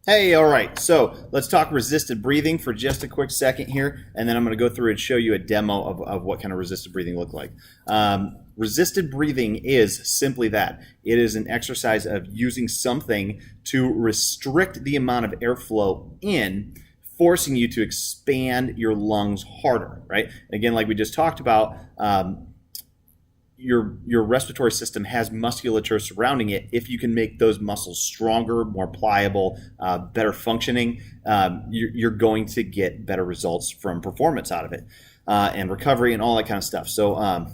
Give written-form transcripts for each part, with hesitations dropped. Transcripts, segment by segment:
Hey, all right. So let's talk resisted breathing for just a quick second here, and then I'm going to go through and show you a demo of what kind of resisted breathing look like. Resisted breathing is simply that. It is an exercise of using something to restrict the amount of airflow in, forcing you to expand your lungs harder, right? Again, like we just talked about, your respiratory system has musculature surrounding it. If you can make those muscles stronger, more pliable, better functioning, you're going to get better results from performance out of it, and recovery and all that kind of stuff. So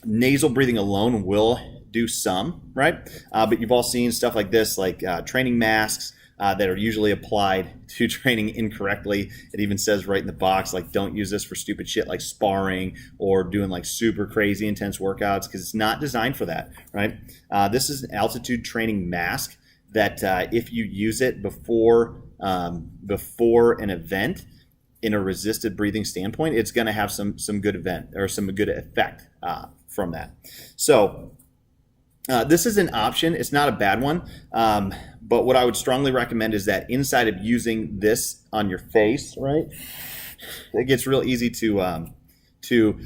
nasal breathing alone will do some, right? But you've all seen stuff like this, like training masks that are usually applied to training incorrectly. It even says right in the box, like, don't use this for stupid shit like sparring or doing like super crazy intense workouts, because it's not designed for that, right? This is an altitude training mask that if you use it before an event in a resisted breathing standpoint, it's going to have some good event or some good effect from that. So this is an option. It's not a bad one. But what I would strongly recommend is that inside of using this on your face, right, it gets real easy to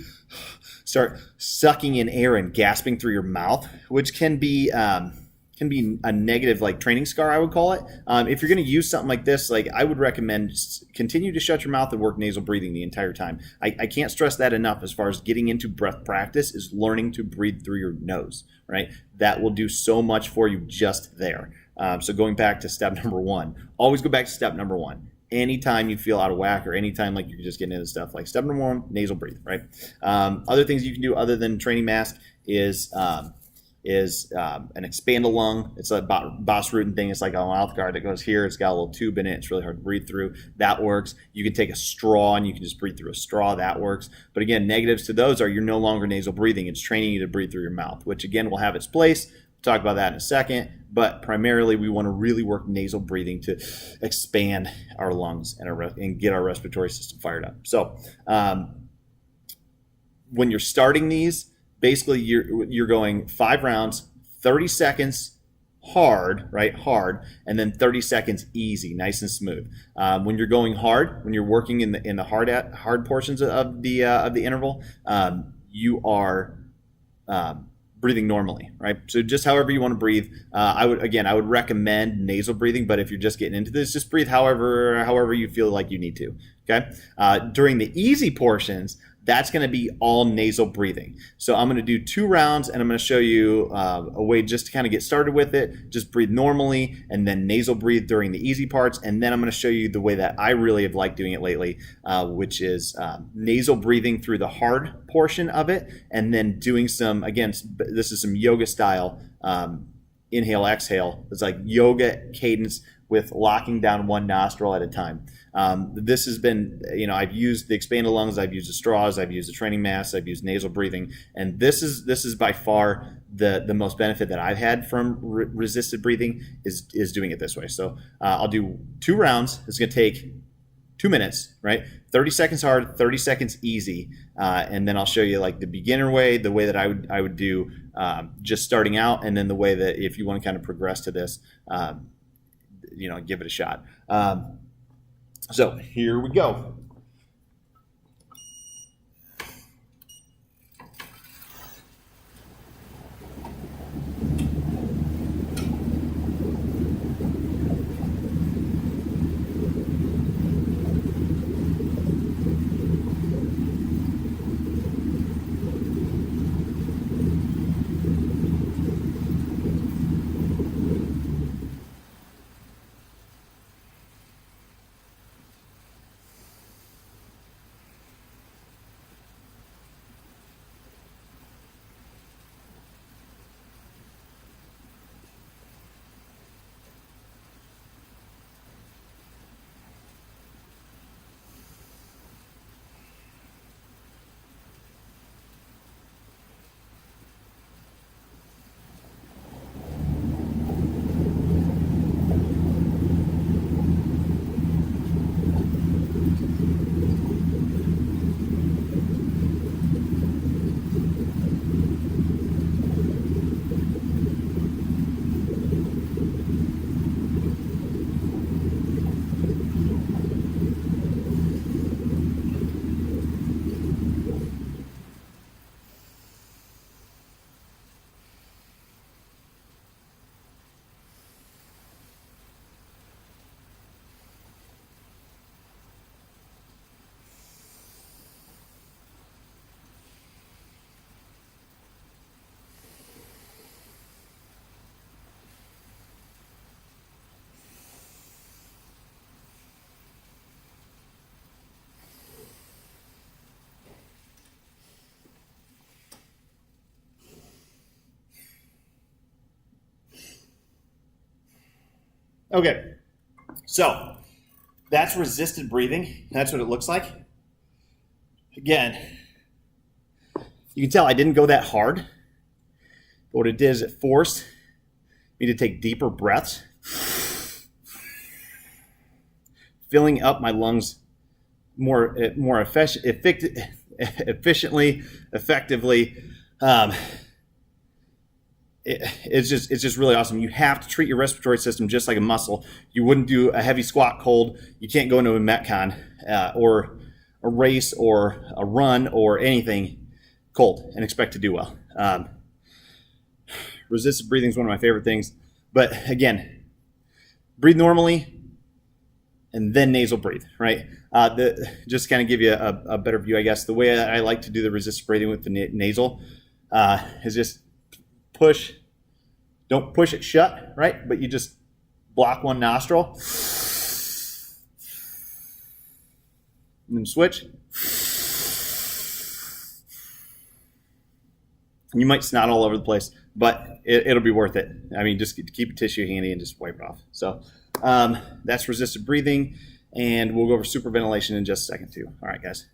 start sucking in air and gasping through your mouth, which can be a negative, like, training scar, I would call it. If you're going to use something like this, like, I would recommend continue to shut your mouth and work nasal breathing the entire time. I can't stress that enough. As far as getting into breath practice is learning to breathe through your nose, right? That will do so much for you just there. So going back to step number one, always go back to step number one. Anytime you feel out of whack or anytime like you're just getting into stuff, like step number one, nasal breathe, right? Other things you can do other than training mask is an expand a lung. It's a Bosrutan thing. It's like a mouth guard that goes here. It's got a little tube in it. It's really hard to breathe through. That works. You can take a straw and you can just breathe through a straw. That works. But again, negatives to those are you're no longer nasal breathing. It's training you to breathe through your mouth, which again will have its place. We'll talk about that in a second. But primarily, we want to really work nasal breathing to expand our lungs and get our respiratory system fired up. So when you're starting these, basically you're going 5 rounds, 30 seconds hard, right? Hard, and then 30 seconds easy, nice and smooth. When you're going hard, when you're working in the hard portions of the interval, you are breathing normally, right? So just however you want to breathe. I would recommend nasal breathing, but if you're just getting into this, just breathe however you feel like you need to. Okay. During the easy portions, that's going to be all nasal breathing. So I'm going to do 2 rounds and I'm going to show you a way just to kind of get started with it. Just breathe normally and then nasal breathe during the easy parts. And then I'm going to show you the way that I really have liked doing it lately, which is nasal breathing through the hard portion of it. And then doing some, again, this is some yoga style inhale, exhale. It's like yoga cadence with locking down one nostril at a time. This has been, I've used the expanded lungs, I've used the straws, I've used the training masks, I've used nasal breathing, and this is by far the most benefit that I've had from resisted breathing is doing it this way. So I'll do 2 rounds. It's going to take 2 minutes, right? 30 seconds hard, 30 seconds easy, and then I'll show you like the beginner way, the way that I would do just starting out, and then the way that if you want to kind of progress to this, give it a shot. So here we go. Okay, so that's resisted breathing. That's what it looks like. Again, you can tell I didn't go that hard. But what it did is it forced me to take deeper breaths, filling up my lungs more efficiently, effectively. It's just really awesome. You have to treat your respiratory system just like a muscle. You wouldn't do a heavy squat cold. You can't go into a Metcon or a race or a run or anything cold and expect to do well. Resisted breathing is one of my favorite things. But again, breathe normally and then nasal breathe, right? Just kind of give you a better view, I guess. The way I like to do the resisted breathing with the nasal is just push. Don't push it shut, right? But you just block one nostril and then switch. You might snot all over the place, but it'll be worth it. I mean, just keep a tissue handy and just wipe it off. So that's resisted breathing, and we'll go over superventilation in just a second too. All right, guys.